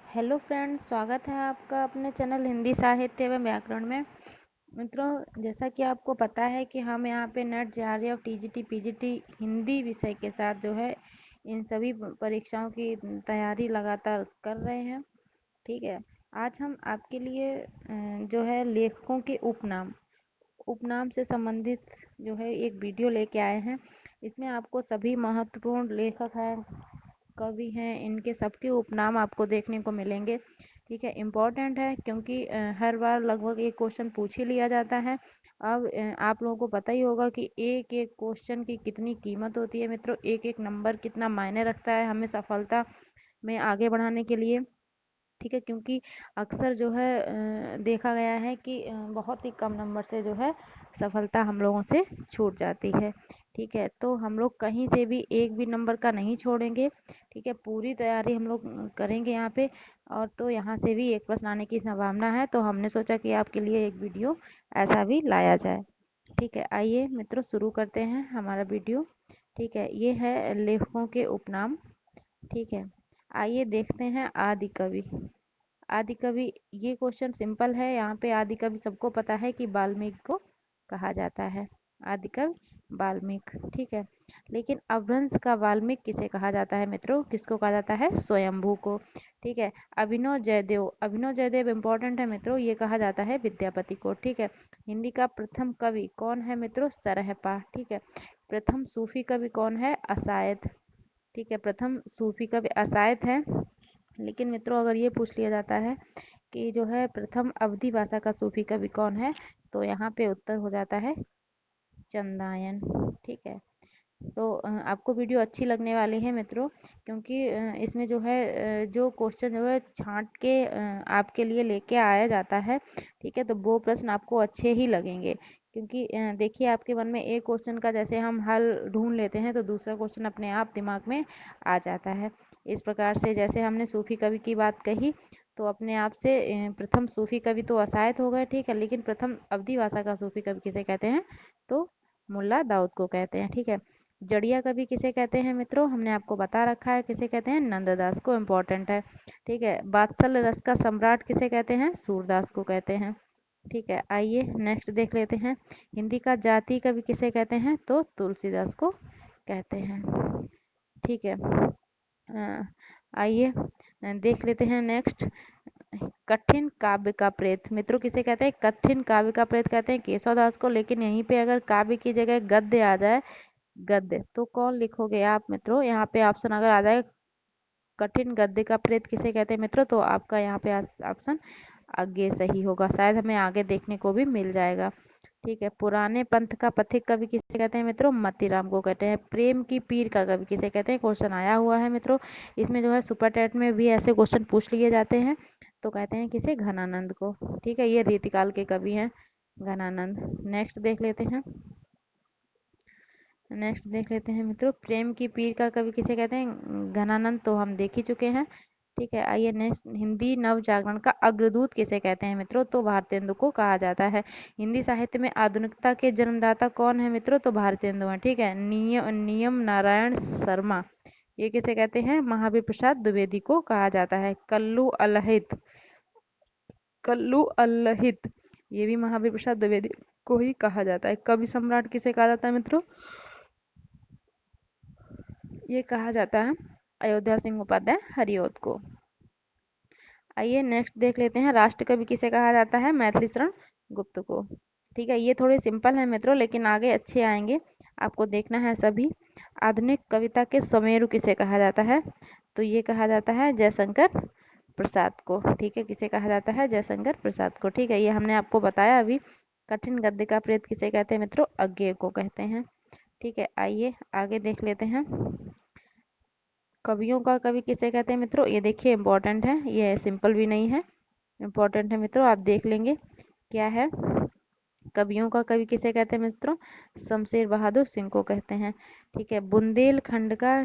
Hello friends, स्वागत है आपका अपने चैनल हिंदी साहित्य एवं व्याकरण में। मित्रों, जैसा कि आपको पता है कि हम यहाँ पे net JRF TGT PGT Hindi विषय के साथ जो है इन सभी परीक्षाओं की तैयारी लगातार कर रहे हैं। ठीक है, आज हम आपके लिए जो है लेखकों के उपनाम उपनाम से संबंधित जो है एक वीडियो लेके आए हैं। इसमें आपको सभी महत्वपूर्ण लेखक हैं, कवि हैं, इनके सबके उपनाम आपको देखने को मिलेंगे। ठीक है, इम्पोर्टेंट है क्योंकि हर बार लगभग एक क्वेश्चन पूछ ही लिया जाता है। अब आप लोगों को पता ही होगा कि एक एक क्वेश्चन की कितनी कीमत होती है मित्रों, एक एक नंबर कितना मायने रखता है हमें सफलता में आगे बढ़ाने के लिए। ठीक है, क्योंकि अक्सर जो है देखा गया है कि बहुत ही कम नंबर से जो है सफलता हम लोगों से छूट जाती है। ठीक है, तो हम लोग कहीं से भी एक भी नंबर का नहीं छोड़ेंगे। ठीक है, पूरी तैयारी हम लोग करेंगे यहाँ पे। और तो यहाँ से भी एक प्रश्न आने की संभावना है, तो हमने सोचा कि आपके लिए एक वीडियो ऐसा भी लाया जाए। ठीक है, आइए मित्रों शुरू करते हैं हमारा वीडियो। ठीक है, ये है लेखकों के उपनाम। ठीक है, आइए देखते हैं आदि कवि। आदि कवि, ये क्वेश्चन सिंपल है। यहाँ पे आदि कवि सबको पता है कि वाल्मीकि को कहा जाता है। आदि कवि वाल्मीकि। ठीक है, लेकिन अपभ्रंश का वाल्मीकि किसे कहा जाता है मित्रों? किसको कहा जाता है? स्वयंभू को। ठीक है, अभिनव जयदेव, अभिनव जयदेव इंपॉर्टेंट है मित्रों, ये कहा जाता है विद्यापति को। ठीक है, हिंदी का प्रथम कवि कौन है मित्रों? सरहपा। ठीक है, प्रथम सूफी कवि कौन है? असायद। ठीक है, प्रथम सूफी कवि असायद है। लेकिन मित्रों अगर ये पूछ लिया जाता है कि जो है प्रथम अवधी भाषा का सूफी कवि कौन है, तो यहाँ पे उत्तर हो जाता है चंदायन। ठीक है, तो आपको वीडियो अच्छी लगने वाली है मित्रों, क्योंकि इसमें जो है जो क्वेश्चन जो है छांट के आपके लिए लेके आया जाता है। ठीक है, तो वो प्रश्न आपको अच्छे ही लगेंगे, क्योंकि देखिए आपके मन में एक क्वेश्चन का जैसे हम हल ढूंढ लेते हैं तो दूसरा क्वेश्चन अपने आप दिमाग में आ जाता है। इस प्रकार से जैसे हमने सूफी कवि की बात कही, तो अपने आप से प्रथम सूफी कवि तो अशायद हो गए। ठीक है, लेकिन प्रथम अवधी भाषा का सूफी कवि किसे कहते हैं? तो मुल्ला दाऊद को कहते हैं। ठीक है, जड़िया कवि किसे कहते हैं मित्रों? हमने आपको बता रखा है किसे कहते हैं, नंददास को, इम्पोर्टेंट है। ठीक है, वात्सल रस का सम्राट किसे कहते हैं? सूरदास को कहते हैं। ठीक है, आइए नेक्स्ट देख लेते हैं। हिंदी का जाति कवि किसे कहते हैं? तो तुलसीदास को कहते हैं। ठीक है, आइए देख लेते हैं नेक्स्ट। कठिन काव्य का प्रेत मित्रों किसे कहते हैं? कठिन काव्य का प्रेत कहते हैं केशवदास को। लेकिन यहीं पे अगर काव्य की जगह गद्य आ जाए, गद्य, तो कौन लिखोगे आप मित्रों? यहाँ पे ऑप्शन अगर आ जाए कठिन गद्य का प्रेत किसे कहते हैं मित्रों, तो आपका यहाँ पे ऑप्शन आगे सही होगा, शायद हमें आगे देखने को भी मिल जाएगा। ठीक है, पुराने पंथ का पथिक कवि किसे कहते हैं मित्रों? मतीराम को कहते हैं। प्रेम की पीर का कवि किसे कहते हैं? क्वेश्चन आया हुआ है मित्रों, इसमें जो है सुपर टेट में भी ऐसे क्वेश्चन पूछ लिए जाते हैं। तो कहते हैं किसे? घनानंद को। ठीक है, ये रीतिकाल के कवि हैं घनानंद। नेक्स्ट देख लेते हैं। नेक्स्ट देख लेते हैं मित्रों, प्रेम की पीर का कवि किसे कहते हैं? घनानंद तो हम देख ही चुके हैं। ठीक है, आइए नेक्स्ट, हिंदी नव जागरण का अग्रदूत किसे कहते हैं मित्रों? तो भारतेंदु को कहा जाता है। हिंदी साहित्य में आधुनिकता के जन्मदाता कौन है मित्रों? तो भारतेंदु हैं। ठीक है, नियम नारायण शर्मा, ये किसे कहते हैं? महावीर प्रसाद द्विवेदी को कहा जाता है। कल्लू अल्हित, कल्लू अल्हित, ये भी महावीर प्रसाद द्विवेदी को ही कहा जाता है। कवि सम्राट किसे कहा जाता है मित्रों? ये कहा जाता है अयोध्या सिंह उपाध्याय हरिऔध को। आइए नेक्स्ट देख लेते हैं, राष्ट्र कवि किसे कहा जाता है? मैथिली शरण गुप्त को। ठीक है, ये थोड़े सिंपल है मित्रों, लेकिन आगे अच्छे आएंगे, आपको देखना है सभी। आधुनिक कविता के सुमेरु किसे कहा जाता है? तो ये कहा जाता है जयशंकर प्रसाद को। ठीक है, किसे कहा जाता है? जयशंकर प्रसाद को। ठीक है, ये हमने आपको बताया अभी। कठिन गद्य का प्रेत किसे कहते हैं मित्रों? अज्ञेय को कहते हैं। ठीक है, आइए आगे देख लेते हैं। कवियों का कवि किसे कहते हैं मित्रों? ये देखिए इंपॉर्टेंट है, ये सिंपल भी नहीं है, इंपॉर्टेंट है मित्रों, आप देख लेंगे क्या है। कवियों का कवि किसे कहते हैं मित्रों? शमशेर बहादुर सिंह को कहते हैं। ठीक है, बुंदेलखंड का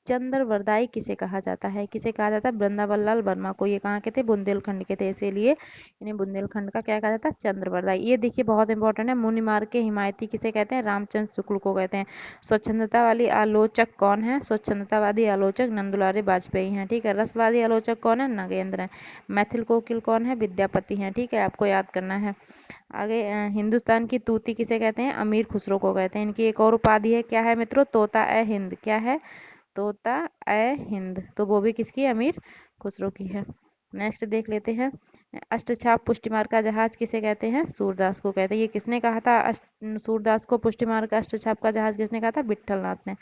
चंद्रवरदाई किसे कहा जाता है? किसे कहा जाता है? वृंदावन लाल वर्मा को। ये कहाँ के थे? बुंदेलखंड के थे, इसीलिए इन्हें बुंदेलखंड का क्या कहा जाता है? चंद्रवरदाई। ये देखिए बहुत इंपॉर्टेंट है। मुनि मार्ग के हिमायती किसे कहते हैं? रामचंद्र शुक्ल को कहते हैं। स्वच्छंदता वाली आलोचक कौन है? स्वच्छंदतावादी आलोचक नंदुलारे वाजपेयी हैं। ठीक है। रसवादी आलोचक कौन है? नगेंद्र हैं। मैथिल कोकिल कौन है? विद्यापति हैं। ठीक है, आपको याद करना है। आगे हिंदुस्तान की तूती किसे कहते हैं? अमीर खुसरो को कहते हैं। इनकी एक और उपाधि है, क्या है मित्रों? तोता ए हिंद। क्या है? तोता ए हिंद। तो वो भी किसकी? अमीर खुसरो की है। नेक्स्ट देख लेते हैं। अष्टछाप पुष्टिमार्ग का जहाज किसे कहते हैं? सूरदास को कहते हैं। ये किसने कहा था? सूरदास को पुष्टिमार्ग का अष्टछाप का जहाज किसने कहा था? विठलनाथ ने।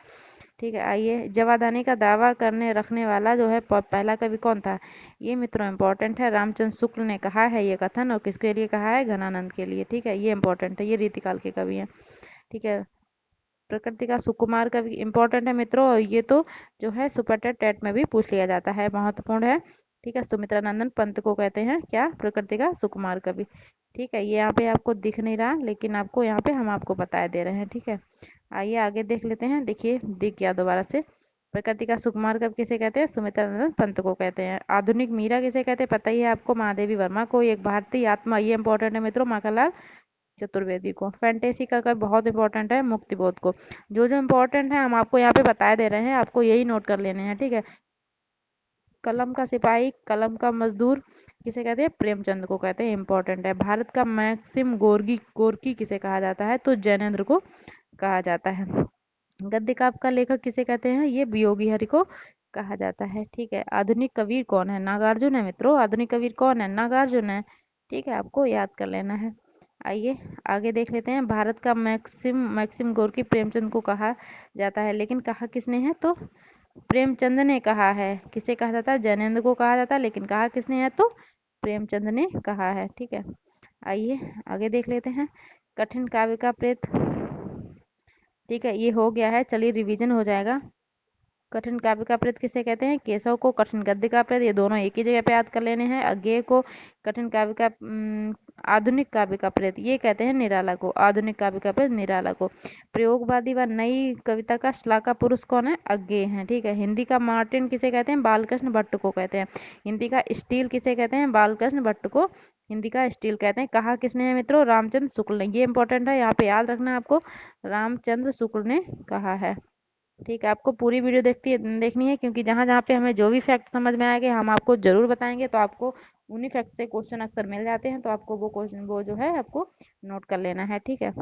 ठीक है। आइए, जवादानी का दावा करने रखने वाला जो है पहला कवि कौन था? ये मित्रों इंपॉर्टेंट है। रामचंद्र शुक्ल ने कहा है ये कथन, और किसके लिए कहा है? घनानंद के लिए। ठीक है, ये इंपॉर्टेंट है। ये रीतिकाल के कवि हैं। ठीक है। प्रकृति का सुकुमार कवि इंपॉर्टेंट है मित्रों, और ये तो जो है सुपर टेट में भी पूछ लिया जाता है, महत्वपूर्ण है। ठीक है। सुमित्रा नंदन पंत को कहते हैं क्या? प्रकृति का सुकुमार कवि। ठीक है, ये यहाँ पे आपको दिख नहीं रहा, लेकिन आपको यहाँ पे हम आपको बता दे रहे हैं। ठीक है। आइए आगे देख लेते हैं। देखिए, दिख गया दोबारा से। प्रकृति का सुकुमार कवि किसे कहते हैं? सुमित्रा नंदन पंत को कहते हैं। आधुनिक मीरा किसे कहते हैं? पता ही है आपको, महादेवी वर्मा को। एक भारतीय आत्मा, ये इंपॉर्टेंट है मित्रों, माखनलाल चतुर्वेदी को। फैंटेसी का कवि बहुत इंपॉर्टेंट है, मुक्तिबोध को। जो जो इंपॉर्टेंट है हम आपको यहाँ पे बता दे रहे हैं, आपको यही नोट कर लेने हैं। ठीक है। कलम का सिपाही, कलम का मजदूर किसे कहते हैं? प्रेमचंद को कहते हैं। इंपॉर्टेंट है। भारत का मैक्सिम गोर्की गोर्की किसे कहा जाता है? तो जैनेन्द्र को कहा जाता है। गद्य काव्य का लेखक किसे कहते हैं? ये वियोगी हरि को कहा जाता है। ठीक है। आधुनिक कवि कौन है? नागार्जुन है मित्रों। आधुनिक कवि कौन है? नागार्जुन है। ठीक है, आपको याद कर लेना है। आइए आगे देख लेते हैं। भारत का मैक्सिम मैक्सिम गोर्की प्रेमचंद को कहा जाता है, लेकिन कहा किसने है? तो प्रेमचंद ने कहा है। किसे कहा जाता है? जैनेन्द्र को कहा जाता है, लेकिन कहा किसने है? तो प्रेमचंद ने कहा है। ठीक है। आइए आगे देख लेते हैं। कठिन काव्य का प्रेत। ठीक है, ये हो गया है। चलिए, रिवीजन हो जाएगा। कठिन काव्य का प्रेत किसे कहते हैं? केशव को। कठिन गद्य का प्रेत, ये दोनों एक ही जगह पे याद कर लेने हैं। अज्ञेय को। कठिन काव्य का आधुनिक काव्य का प्रेत ये कहते हैं निराला को। आधुनिक काव्य का प्रेत निराला को। प्रयोगवादी व नई कविता का श्लाघा पुरुष कौन है? अज्ञेय है। ठीक है। हिंदी का मार्टिन किसे कहते हैं? बालकृष्ण भट्ट को कहते हैं। हिंदी का स्टील किसे कहते हैं? बालकृष्ण भट्ट को हिंदी का स्टील कहते हैं। कहा किसने है मित्रों? रामचंद्र शुक्ल ने। ये इंपॉर्टेंट है, यहाँ पे याद रखना है आपको। रामचंद्र शुक्ल ने कहा है। ठीक है। आपको पूरी वीडियो देखनी है, क्योंकि जहाँ जहाँ पे हमें जो भी फैक्ट समझ में आएंगे हम आपको जरूर बताएंगे। तो आपको उन्हीं फैक्ट से क्वेश्चन अक्सर मिल जाते हैं, तो आपको वो क्वेश्चन वो जो है आपको नोट कर लेना है। ठीक है।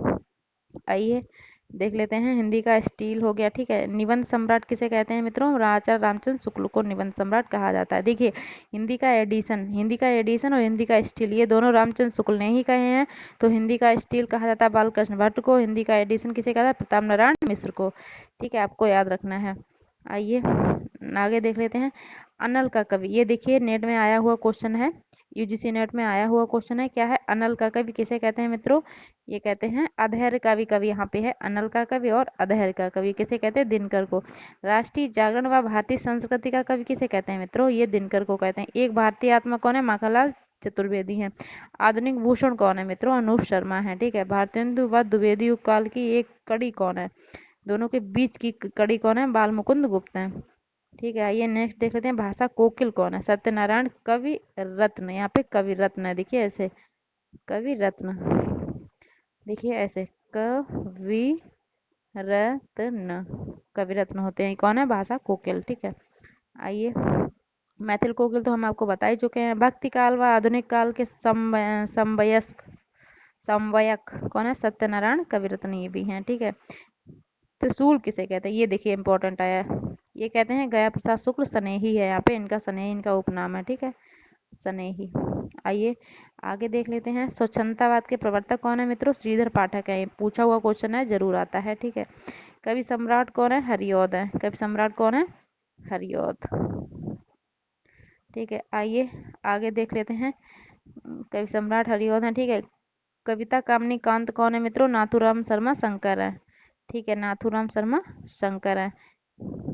आइए देख लेते हैं। हिंदी का स्टील हो गया। ठीक है। निबंध सम्राट किसे कहते हैं मित्रों? आचार्य रामचंद्र शुक्ल को निबंध सम्राट कहा जाता है। देखिए, हिंदी का एडिशन और हिंदी का स्टील, ये दोनों रामचंद्र शुक्ल ने ही कहे हैं। तो हिंदी का स्टील कहा जाता है बालकृष्ण भट्ट को। हिंदी का एडिशन किसे कहा जाता है? प्रताप नारायण मिश्र को। ठीक है, आपको याद रखना है। आइए आगे देख लेते हैं। अनल का कवि, ये देखिए नेट में आया हुआ क्वेश्चन है, यूजीसी नेट में आया हुआ क्वेश्चन है। क्या है? अनल का कवि किसे कहते हैं मित्रों? ये कहते हैं अधैर्य का भी कवि। यहाँ पे है अनल का कवि और अधैर्य का कवि किसे कहते हैं? दिनकर को। राष्ट्रीय जागरण व भारतीय संस्कृति का कवि किसे कहते हैं मित्रों? ये दिनकर को कहते हैं। एक भारतीय आत्मा कौन है? माखनलाल चतुर्वेदी हैं। आधुनिक भूषण कौन है मित्रों? अनूप शर्मा है। ठीक है। भारतेंदु व द्विवेदी युग काल की एक कड़ी कौन है? दोनों के बीच की कड़ी कौन है? बाल मुकुंद गुप्त है। ठीक है। आइए नेक्स्ट देख लेते हैं। भाषा कोकिल कौन है? सत्यनारायण कवि रत्न। यहाँ पे कवि रत्न है, देखिए ऐसे कवि रत्न, देखिए ऐसे कवि रत्न, कवि रत्न होते हैं। कौन है? भाषा कोकिल। ठीक है। आइए, मैथिल कोकिल तो हम आपको बता ही चुके हैं। भक्ति काल व आधुनिक काल के समवयस्क समवयक कौन है? सत्यनारायण कवि रत्न, ये भी हैं। ठीक है। त्रिशूल किसे कहते हैं? ये देखिए इंपॉर्टेंट आया है। ये कहते हैं गया प्रसाद शुक्ल, स्नेही है यहाँ पे, इनका स्नेही इनका उपनाम है। ठीक है, स्नेही। आइए आगे देख लेते हैं। स्वच्छंदतावाद के प्रवर्तक कौन है मित्रों? श्रीधर पाठक है। ये पूछा हुआ क्वेश्चन है, जरूर आता है। ठीक है। कवि सम्राट कौन है? हरिऔध है। कवि सम्राट कौन है? हरिऔध। ठीक है। आइए आगे देख लेते हैं। कवि सम्राट हरिऔध है। ठीक है। कविता कामनी कांत कौन है मित्रों? नाथूराम शर्मा शंकर है। ठीक है, नाथूराम शर्मा शंकर है।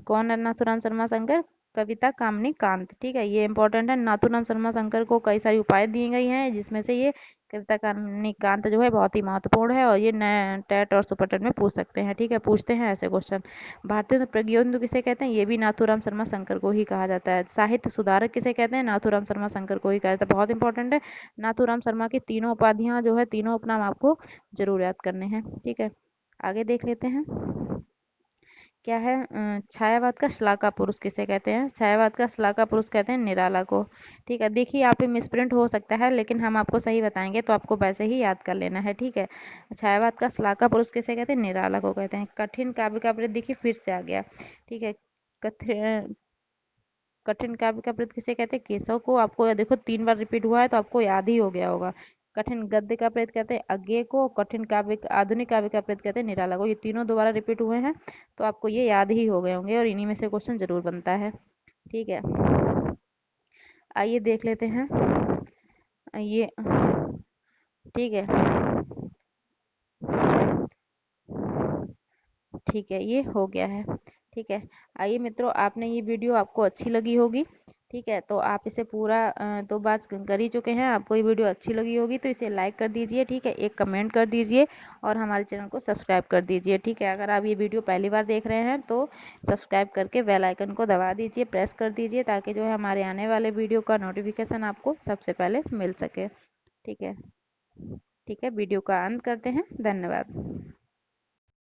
कौन है नाथूराम शर्मा शंकर? कविता कामनी कांत। ठीक है, ये इंपॉर्टेंट है। नाथूराम शर्मा शंकर को कई सारी उपाधि दी गई हैं, जिसमें से ये कविता कामनी कांत जो है बहुत ही महत्वपूर्ण है, और ये टेट और सुपर टेट में पूछ सकते हैं। ठीक है, पूछते हैं ऐसे क्वेश्चन। भारतीय प्रज्ञोन्दु किसे कहते हैं? ये भी नाथूराम शर्मा शंकर को ही कहा जाता है। साहित्य सुधारक किसे कहते हैं? नाथूराम शर्मा शंकर को ही कहा जाता है। बहुत इंपॉर्टेंट है। नाथूराम शर्मा की तीनों उपाधियां जो है, तीनों उपनाम आपको जरूर याद करने हैं। ठीक है, आगे देख लेते हैं क्या है। छायावाद का श्लाघा पुरुष किसे कहते हैं? छायावाद का श्लाघा पुरुष कहते हैं निराला को। ठीक है, देखिए यहाँ पे मिसप्रिंट हो सकता है, लेकिन हम आपको सही बताएंगे, तो आपको वैसे ही याद कर लेना है। ठीक है, छायावाद का श्लाघा पुरुष किसे कहते हैं? निराला को कहते हैं। कठिन काव्य का प्रयोग देखिए फिर से आ गया। ठीक है, कठिन काव्य का प्रयोग किसे कहते हैं? केशव को। आपको देखो 3 बार रिपीट हुआ है, तो आपको याद ही हो गया होगा। कठिन गद्य का प्रयोग कहते हैं अज्ञेय को। कठिन काव्य आधुनिक काव्य का प्रयोग कहते हैं निराला को। ये तीनों दोबारा रिपीट हुए हैं, तो आपको ये याद ही हो गए होंगे, और इन्हीं में से क्वेश्चन जरूर बनता है। ठीक है, आइए देख लेते हैं ये। ठीक है, ठीक है, ये हो गया है। ठीक है, आइए मित्रों, आपने ये वीडियो आपको अच्छी लगी होगी। ठीक है, तो आप इसे पूरा 2 बार कर ही चुके हैं। आपको ये वीडियो अच्छी लगी होगी तो इसे लाइक कर दीजिए। ठीक है, एक कमेंट कर दीजिए, और हमारे चैनल को सब्सक्राइब कर दीजिए। ठीक है, अगर आप ये वीडियो पहली बार देख रहे हैं तो सब्सक्राइब करके बेल आइकन को दबा दीजिए, प्रेस कर दीजिए, ताकि जो है हमारे आने वाले वीडियो का नोटिफिकेशन आपको सबसे पहले मिल सके। ठीक है, ठीक है, वीडियो का अंत करते हैं। धन्यवाद।